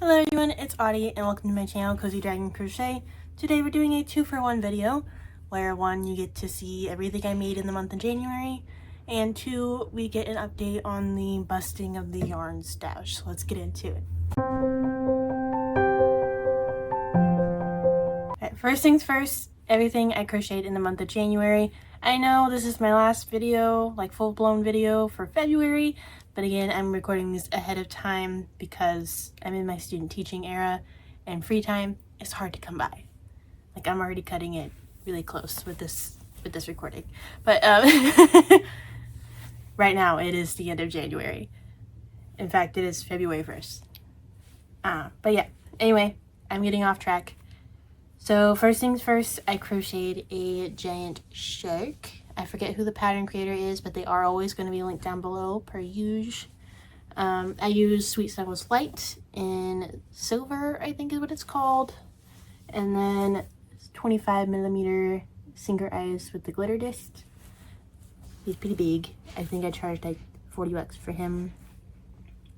Hello everyone, it's Audie and welcome to my channel, Cozy Dragon Crochet. Today we're doing a 2-for-1 video, where 1, you get to see everything I made in the month of January, and 2, we get an update on the busting of the yarn stash. So let's get into it. Alright, first things first, everything I crocheted in the month of January. I know this is my last video, like full-blown video for February, but again, I'm recording this ahead of time because I'm in my student teaching era and free time is hard to come by. Like, I'm already cutting it really close with this recording. But right now it is the end of January. In fact, it is February 1st. But yeah, anyway, I'm getting off track. So first things first, I crocheted a giant shark. I forget who the pattern creator is, but they are always going to be linked down below per usual. I used Sweet Snuggles Light in silver, I think is what it's called. And then 25mm Singer Eyes with the glitter disc. He's pretty big. I think I charged like 40 bucks for him.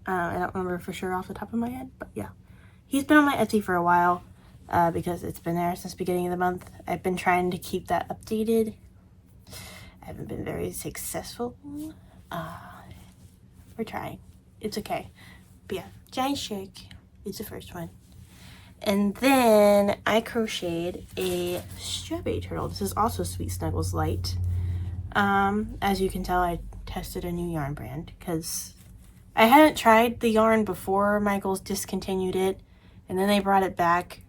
I don't remember for sure off the top of my head, but yeah. He's been on my Etsy for a while because it's been there since the beginning of the month. I've been trying to keep that updated. I haven't been very successful. We're trying. It's okay. But yeah, giant shark is the first one. And then I crocheted a strawberry turtle. This is also Sweet Snuggles Light. As you can tell, I tested a new yarn brand because I hadn't tried the yarn before Michaels discontinued it, and then they brought it back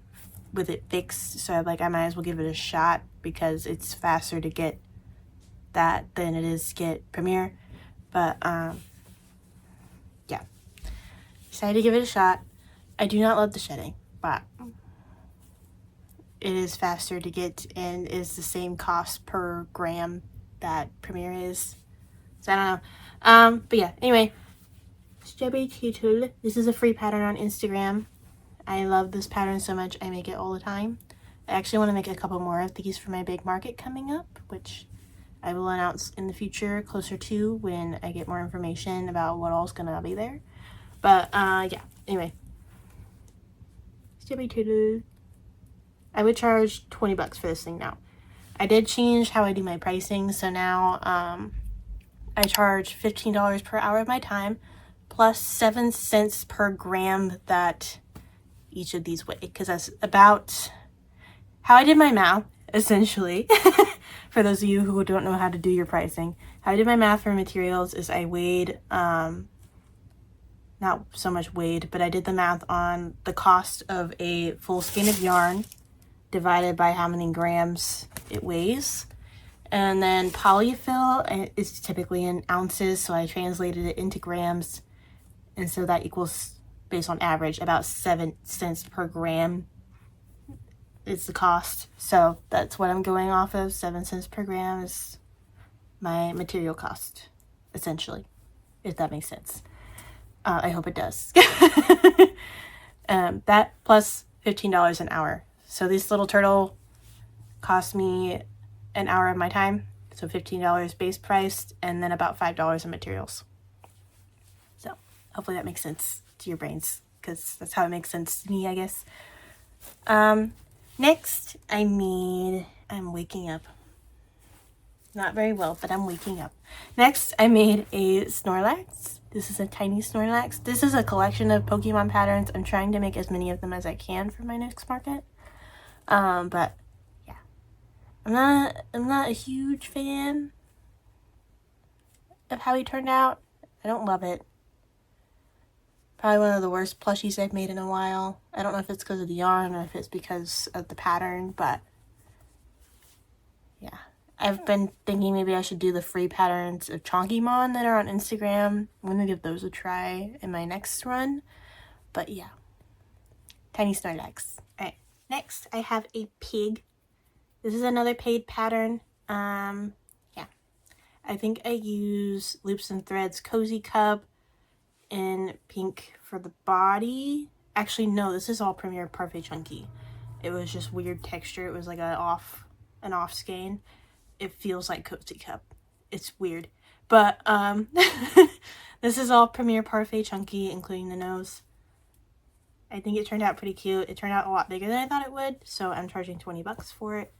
with it fixed. So I'm like, I might as well give it a shot because it's faster to get that than it is to get Premiere. But yeah, decided to give it a shot. I do not love the shedding, but it is faster to get and is the same cost per gram that Premiere is. So I don't know. But yeah, anyway, Strawberry Turtle. This is a free pattern on Instagram. I love this pattern so much I make it all the time. I actually want to make a couple more of these for my big market coming up, which I will announce in the future closer to when I get more information about what all's gonna be there. But yeah, anyway. Strawberry Turtle. I would charge 20 bucks for this thing now. I did change how I do my pricing, so now I charge $15 per hour of my time plus 7 cents per gram that each of these weigh, because that's about how I did my math, essentially. For those of you who don't know how to do your pricing, how I did my math for materials is I weighed, not so much weighed, but I did the math on the cost of a full skein of yarn divided by how many grams it weighs. And then polyfill is typically in ounces, so I translated it into grams, and so that equals, based on average, about 7 cents per gram is the cost. So that's what I'm going off of. 7 cents per gram is my material cost, essentially, if that makes sense. I hope it does. That plus $15 an hour. So this little turtle cost me an hour of my time. So $15 base price, and then about $5 in materials. So hopefully that makes sense to your brains, because that's how it makes sense to me, I guess. Next, I'm waking up. Not very well, but I'm waking up. Next, I made a Snorlax. This is a tiny Snorlax. This is a collection of Pokemon patterns. I'm trying to make as many of them as I can for my next market. But yeah, I'm not a huge fan of how he turned out. I don't love it. Probably one of the worst plushies I've made in a while. I don't know if it's because of the yarn or if it's because of the pattern, but yeah. I've been thinking maybe I should do the free patterns of Chonkymon that are on Instagram. I'm going to give those a try in my next run. But yeah. Tiny Snorlax. Alright. Next, I have a pig. This is another paid pattern. Yeah. I think I use Loops and Threads Cozy Cup in pink for the body. Actually, no, this is all Premier Parfait Chunky. It was just weird texture. It was like an off skein. It feels like Cozy Cup. It's weird. But this is all Premier Parfait Chunky, including the nose. I think it turned out pretty cute. It turned out a lot bigger than I thought it would, so I'm charging 20 bucks for it.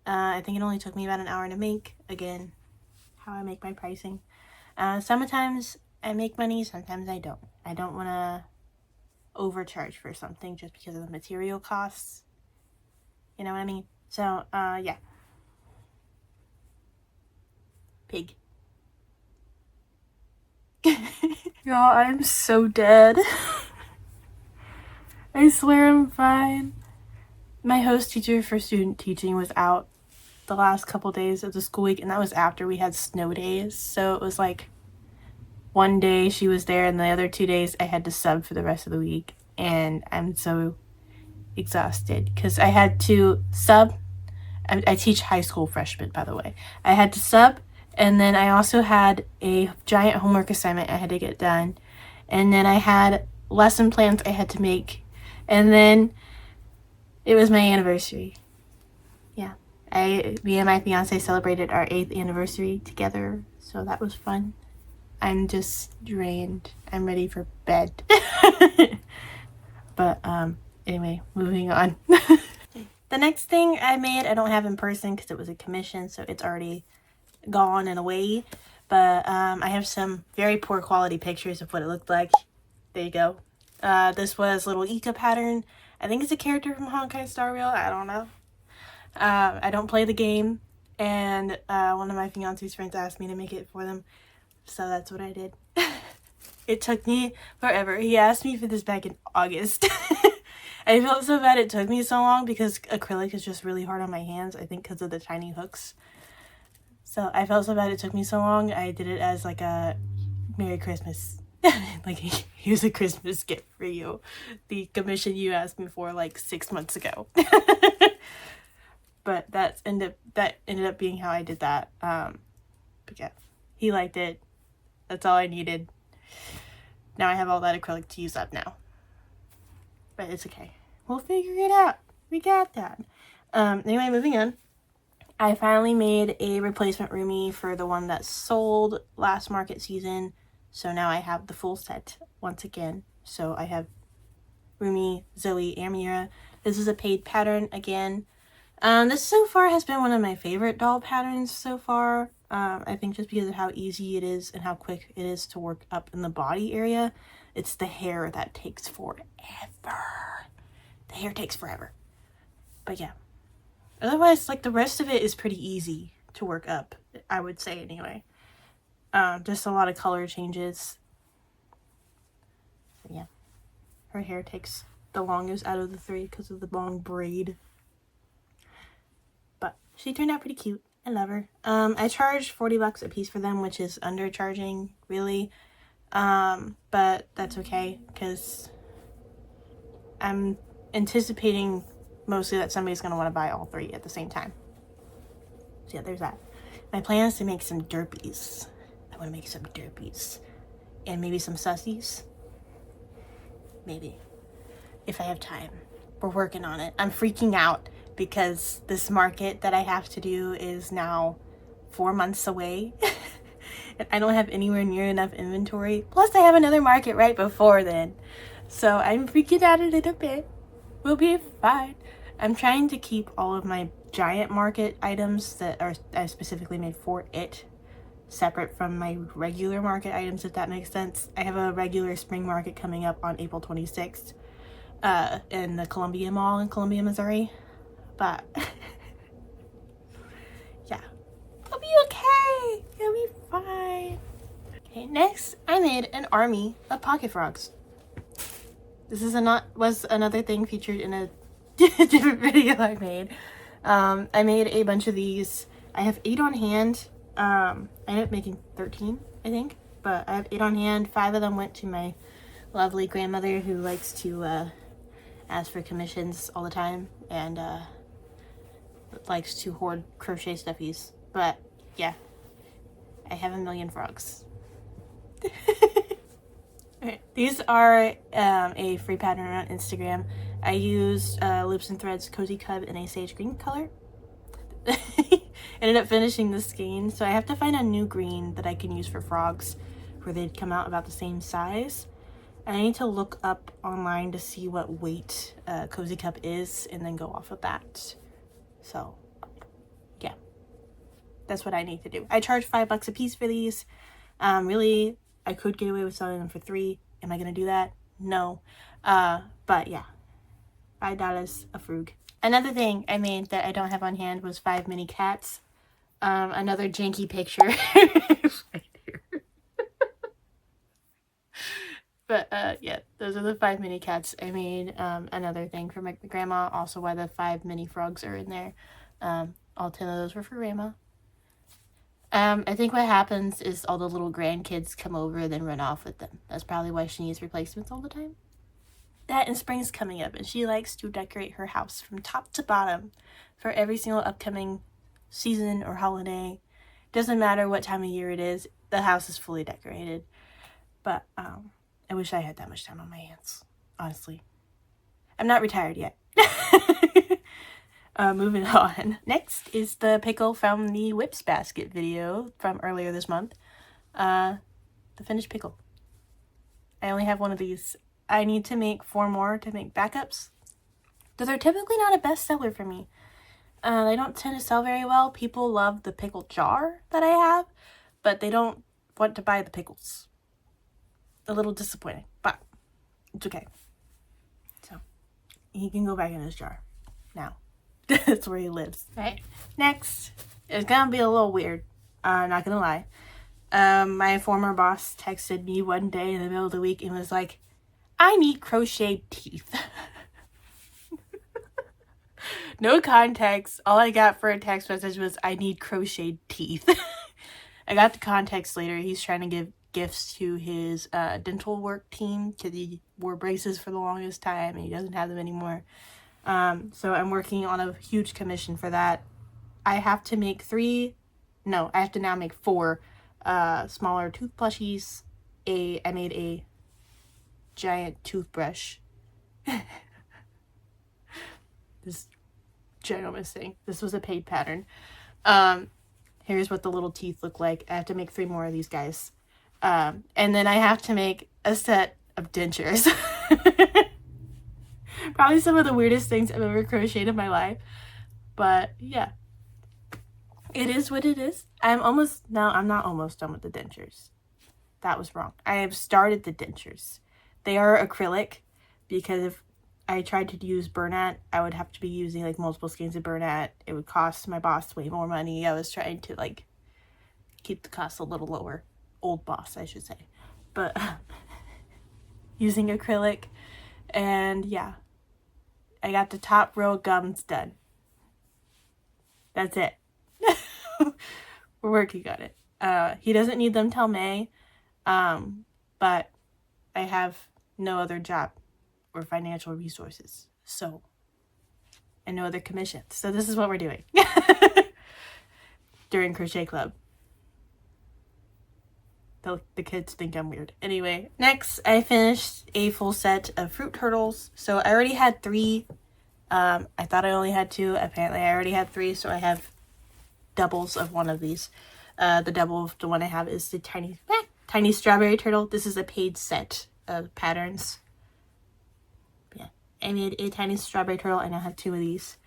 I think it only took me about an hour to make. Again, how I make my pricing. Sometimes I make money, sometimes I don't. I don't want to overcharge for something just because of the material costs. You know what I mean? So, yeah. Pig. Y'all, I'm so dead. I swear I'm fine. My host teacher for student teaching was out the last couple days of the school week, and that was after we had snow days. So it was like one day she was there, and the other 2 days I had to sub for the rest of the week. And I'm so exhausted because I had to sub. I teach high school freshmen, by the way. I had to sub, and then I also had a giant homework assignment I had to get done. And then I had lesson plans I had to make. And then it was my anniversary. Yeah. Me and my fiance celebrated our 8th anniversary together, so that was fun. I'm just drained. I'm ready for bed. But anyway, moving on. The next thing I made, I don't have in person because it was a commission, so it's already gone and away. But I have some very poor quality pictures of what it looked like. There you go. This was little Ika pattern. I think it's a character from Honkai Star Rail. I don't know. I don't play the game, and one of my fiance's friends asked me to make it for them, so that's what I did. It took me forever. He asked me for this back in August. I felt so bad it took me so long because acrylic is just really hard on my hands, I think because of the tiny hooks. So I felt so bad it took me so long. I did it as like a Merry Christmas. Like, here's a Christmas gift for you. The commission you asked me for like 6 months ago. But that ended up being how I did that. But yeah, he liked it. That's all I needed. Now I have all that acrylic to use up now. But it's okay. We'll figure it out. We got that. Anyway, moving on. I finally made a replacement Rumi for the one that sold last market season. So now I have the full set once again. So I have Rumi, Zoe, and Mira. This is a paid pattern again. This so far has been one of my favorite doll patterns so far. I think just because of how easy it is and how quick it is to work up in the body area. It's the hair that takes forever. The hair takes forever. But yeah. Otherwise, like, the rest of it is pretty easy to work up, I would say anyway. Just a lot of color changes. So yeah. Her hair takes the longest out of the 3 because of the long braid. But she turned out pretty cute. I love her. I charged 40 bucks a piece for them, which is undercharging, really. But that's okay because I'm anticipating mostly that somebody's going to want to buy all 3 at the same time. So yeah, there's that. My plan is to make some derpies. I want to make some derpies. And maybe some sussies. Maybe. If I have time. We're working on it. I'm freaking out because this market that I have to do is now 4 months away. And I don't have anywhere near enough inventory. Plus I have another market right before then. So I'm freaking out a little bit. We'll be fine. I'm trying to keep all of my giant market items that are I specifically made for it separate from my regular market items, if that makes sense. I have a regular spring market coming up on April 26th in the Columbia Mall in Columbia, Missouri. But yeah, it'll be okay. It'll be fine. Okay, next I made an army of pocket frogs. This was another thing featured in a different video I made. I made a bunch of these. I have 8 on hand. I ended up making 13, I think. But I have 8 on hand. 5 of them went to my lovely grandmother who likes to ask for commissions all the time. And likes to hoard crochet stuffies. But yeah, I have a million frogs. Okay, these are a free pattern on Instagram. I used Loops and Threads Cozy Cub in a sage green color. Ended up finishing the skein, so I have to find a new green that I can use for frogs where they'd come out about the same size. I need to look up online to see what weight Cozy Cup is and then go off of that. So, yeah. That's what I need to do. I charge $5 a piece for these. Really, I could get away with selling them for $3. Am I going to do that? No. But yeah. $5 a frug. Another thing I made that I don't have on hand was 5 mini cats. Another janky picture. Right here. But yeah, those are the 5 mini cats. I made another thing for my grandma, also why the 5 mini frogs are in there. All 10 of those were for grandma. I think what happens is all the little grandkids come over and then run off with them. That's probably why she needs replacements all the time. That and spring's coming up, and she likes to decorate her house from top to bottom for every single upcoming season or holiday. Doesn't matter what time of year it is, the house is fully decorated. But I wish I had that much time on my hands, honestly. I'm not retired yet. Moving on. Next is the Pickle from the Whips Basket video from earlier this month. The finished pickle. I only have one of these. I need to make 4 more to make backups. Those are typically not a bestseller for me. They don't tend to sell very well. People love the pickle jar that I have, but they don't want to buy the pickles. A little disappointing, but it's okay. So, he can go back in his jar now. That's where he lives. Right. Next, it's gonna be a little weird. Not gonna lie. My former boss texted me one day in the middle of the week and was like, I need crochet teeth. No context. All I got for a text message was, I need crochet teeth. I got the context later. He's trying to give gifts to his dental work team because he wore braces for the longest time and he doesn't have them anymore. So I'm working on a huge commission for that. I have to make 4 smaller tooth plushies. I made a giant toothbrush. This ginormous thing. This was a paid pattern. Here's what the little teeth look like. I have to make 3 more of these guys. And then I have to make a set of dentures. Probably some of the weirdest things I've ever crocheted in my life. But yeah. It is what it is. I'm not almost done with the dentures. That was wrong. I have started the dentures. They are acrylic because if I tried to use Bernat, I would have to be using like multiple skeins of Bernat. It would cost my boss way more money. I was trying to like keep the cost a little lower. Old boss, I should say. But using acrylic, and yeah. I got the top row gums done. That's it. We're working on it. He doesn't need them till May. But I have no other job or financial resources. So, and no other commissions. So this is what we're doing. During Crochet Club. The kids think I'm weird. Anyway, next I finished a full set of fruit turtles. So I already had 3. I thought I only had 2. Apparently I already had 3, so I have doubles of one of these. The double of the one I have is the tiny strawberry turtle. This is a paid set of patterns. Yeah, I made a tiny strawberry turtle and I have 2 of these.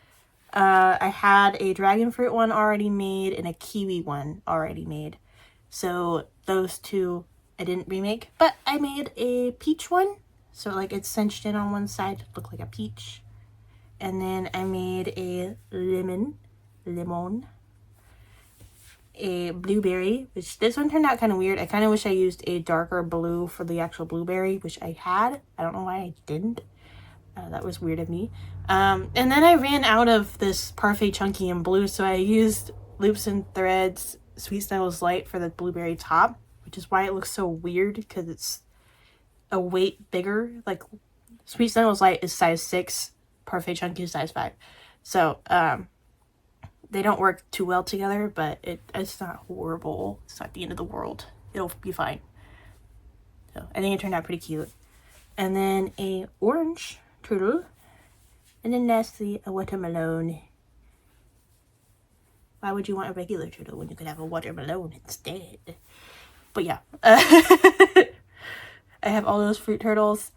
I had a dragon fruit one already made and a kiwi one already made. So those 2 I didn't remake, but I made a peach one. So like it's cinched in on one side to look like a peach. And then I made a lemon, a blueberry, which this one turned out kind of weird. I kind of wish I used a darker blue for the actual blueberry, which I had. I don't know why I didn't. That was weird of me. And then I ran out of this Parfait Chunky in blue, so I used Loops and Threads Sweet Snuggles Light for the blueberry top, which is why it looks so weird, because it's a weight bigger. Like, Sweet Snuggles Light is size 6, Parfait Chunky is size 5. So, they don't work too well together, but it's not horrible. It's not the end of the world. It'll be fine. So, I think it turned out pretty cute. And then a orange turtle. And then lastly, a watermelon. Why would you want a regular turtle when you could have a watermelon instead? But yeah. I I have all those fruit turtles.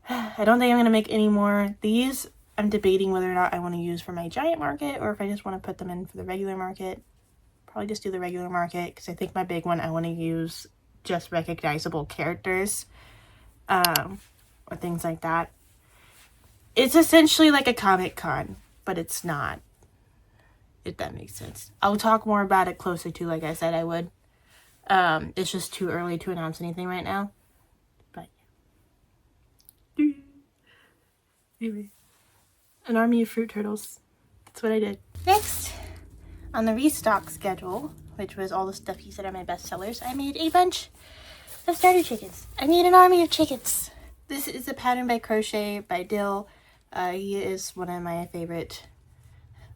I don't think I'm going to make any more. These, I'm debating whether or not I want to use for my giant market or if I just want to put them in for the regular market. Probably just do the regular market because I think my big one I want to use just recognizable characters or things like that. It's essentially like a Comic Con, but it's not, if that makes sense. I'll talk more about it closer to, like I said I would. It's just too early to announce anything right now. But anyway, an army of fruit turtles. That's what I did. Next, on the restock schedule, which was all the stuffies that are my best sellers, I made a bunch of Stardew Chickens. I made an army of chickens. This is a pattern by Crochet by Dill. He is one of my favorite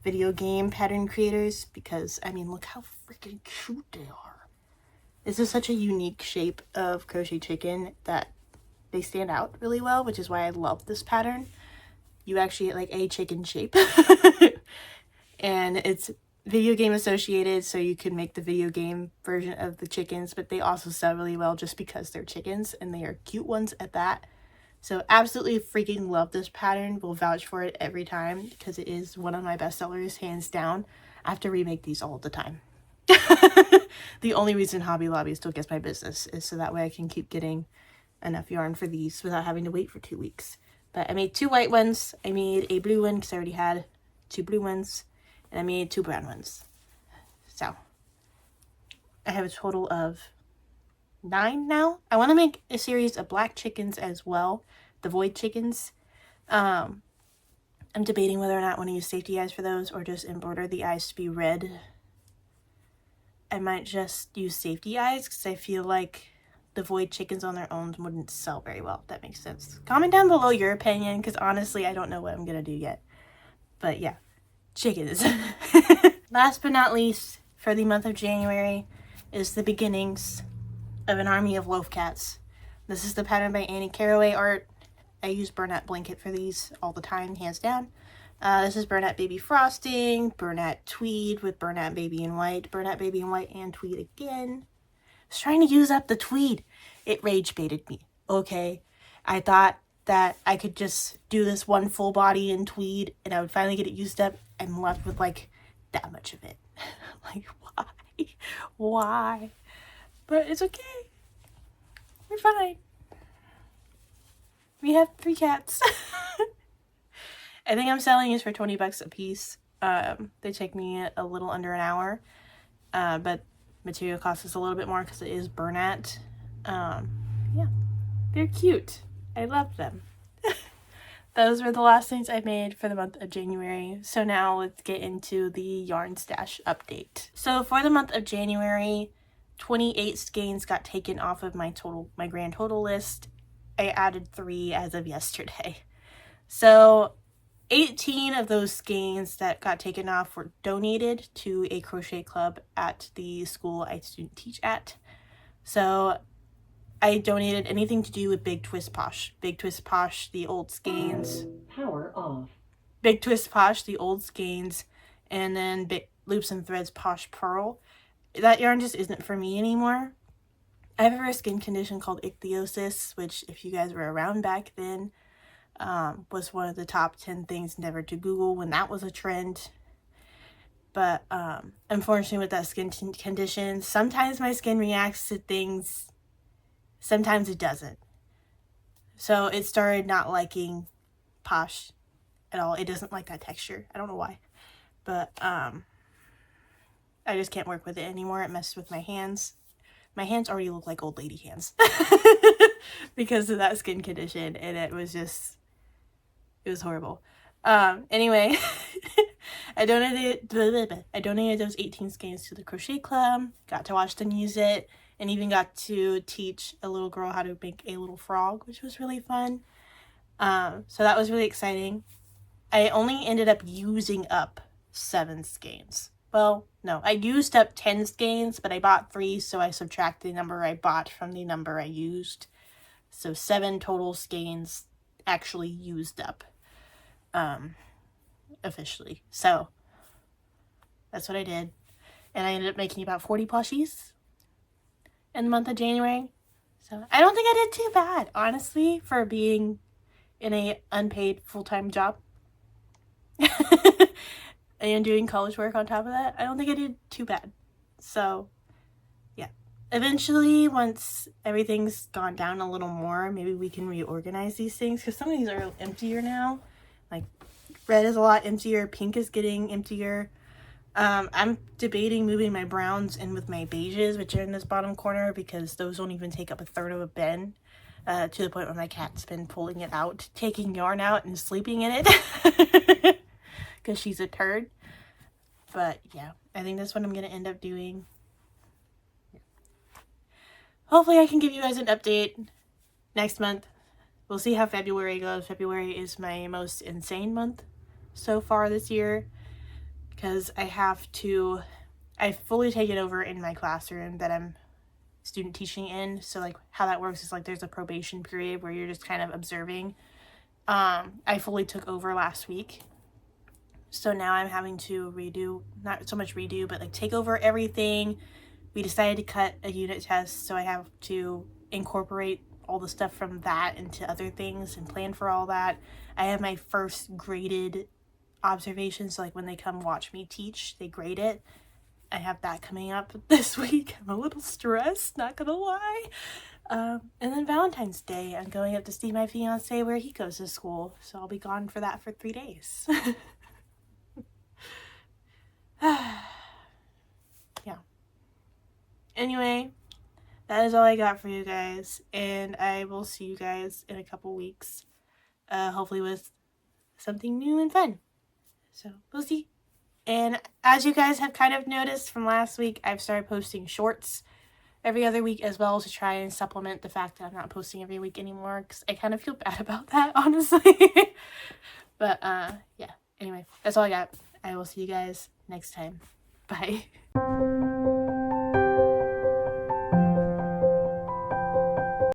video game pattern creators because, I mean, look how freaking cute they are. This is such a unique shape of crochet chicken that they stand out really well, which is why I love this pattern. You actually get like a chicken shape. And it's video game associated, so you can make the video game version of the chickens, but they also sell really well just because they're chickens and they are cute ones at that. So absolutely freaking love this pattern. Will vouch for it every time because it is one of my best sellers, hands down. I have to remake these all the time. The only reason Hobby Lobby still gets my business is so that way I can keep getting enough yarn for these without having to wait for 2 weeks. But I made 2 white ones. I made a blue one because I already had 2 blue ones. And I made 2 brown ones. So I have a total of 9 now. I want to make a series of black chickens as well, the void chickens. I'm debating whether or not I want to use safety eyes for those or just embroider the eyes to be red. I might just use safety eyes because I feel like the void chickens on their own wouldn't sell very well, if that makes sense. Comment down below your opinion because honestly I don't know what I'm going to do yet. But yeah, chickens. Last but not least, for the month of January is the beginnings of an army of Loaf Cats. This is the pattern by Annie Caraway art. I use Burnett Blanket for these all the time, hands down. This is Burnett Baby Frosting, Burnett Tweed with Burnett Baby in White, Burnett Baby in White and Tweed again. I was trying to use up the Tweed. It rage baited me, okay? I thought that I could just do this one full body in Tweed and I would finally get it used up and left with like that much of it. Like, why? Why? But it's okay. We're fine. We have 3 cats. I think I'm selling these for 20 bucks a piece. They take me a little under an hour. But material cost is a little bit more because it is Burnett. Yeah, they're cute. I love them. Those were the last things I made for the month of January. So now let's get into the yarn stash update. So for the month of January, 28 skeins got taken off of my grand total list. I added 3 as of yesterday. So 18 of those skeins that got taken off were donated to a crochet club at the school I student teach at. So I donated anything to do with Big Twist Posh. Big Twist Posh, the old skeins. Power off. Big Twist Posh, the old skeins. And then Big Loops and Threads Posh Pearl. That yarn just isn't for me anymore. I have a skin condition called ichthyosis, which if you guys were around back then, was one of the top 10 things never to Google when that was a trend. But unfortunately with that skin condition, sometimes my skin reacts to things, sometimes it doesn't. So it started not liking Posh at all. It doesn't like that texture. I don't know why. But I just can't work with it anymore. It messes with my hands. My hands already look like old lady hands because of that skin condition, and it was horrible. Anyway, I donated those 18 skeins to the crochet club, got to watch them use it, and even got to teach a little girl how to make a little frog, which was really fun. So that was really exciting. I only ended up using up 7 skeins. Well, no, I used up 10 skeins, but I bought 3, so I subtract the number I bought from the number I used. So 7 total skeins actually used up, officially. So that's what I did. And I ended up making about 40 plushies in the month of January. So I don't think I did too bad, honestly, for being in a unpaid full-time job. And doing college work on top of that. I don't think I did too bad. So yeah. Eventually, once everything's gone down a little more, maybe we can reorganize these things, because some of these are emptier now. Like red is a lot emptier, pink is getting emptier. I'm debating moving my browns in with my beiges, which are in this bottom corner, because those don't even take up a third of a bin, to the point where my cat's been pulling it out, taking yarn out and sleeping in it because she's a turd. But yeah, I think that's what I'm gonna end up doing. Hopefully I can give you guys an update next month. We'll see how February goes. February is my most insane month so far this year, because I've fully taken over in my classroom that I'm student teaching in. So like how that works is like there's a probation period where you're just kind of observing. I fully took over last week. So now I'm having to redo, not so much redo, but like take over everything. We decided to cut a unit test, so I have to incorporate all the stuff from that into other things and plan for all that. I have my first graded observations, so like when they come watch me teach, they grade it. I have that coming up this week. I'm a little stressed, not gonna lie. And then Valentine's Day, I'm going up to see my fiance where he goes to school, so I'll be gone for that for 3 days. Yeah. Anyway, that is all I got for you guys, and I will see you guys in a couple weeks, hopefully with something new and fun. So we'll see. And as you guys have kind of noticed from last week, I've started posting shorts every other week as well, to try and supplement the fact that I'm not posting every week anymore, because I kind of feel bad about that, honestly. But yeah, anyway, that's all I got. I will see you guys next time. Bye.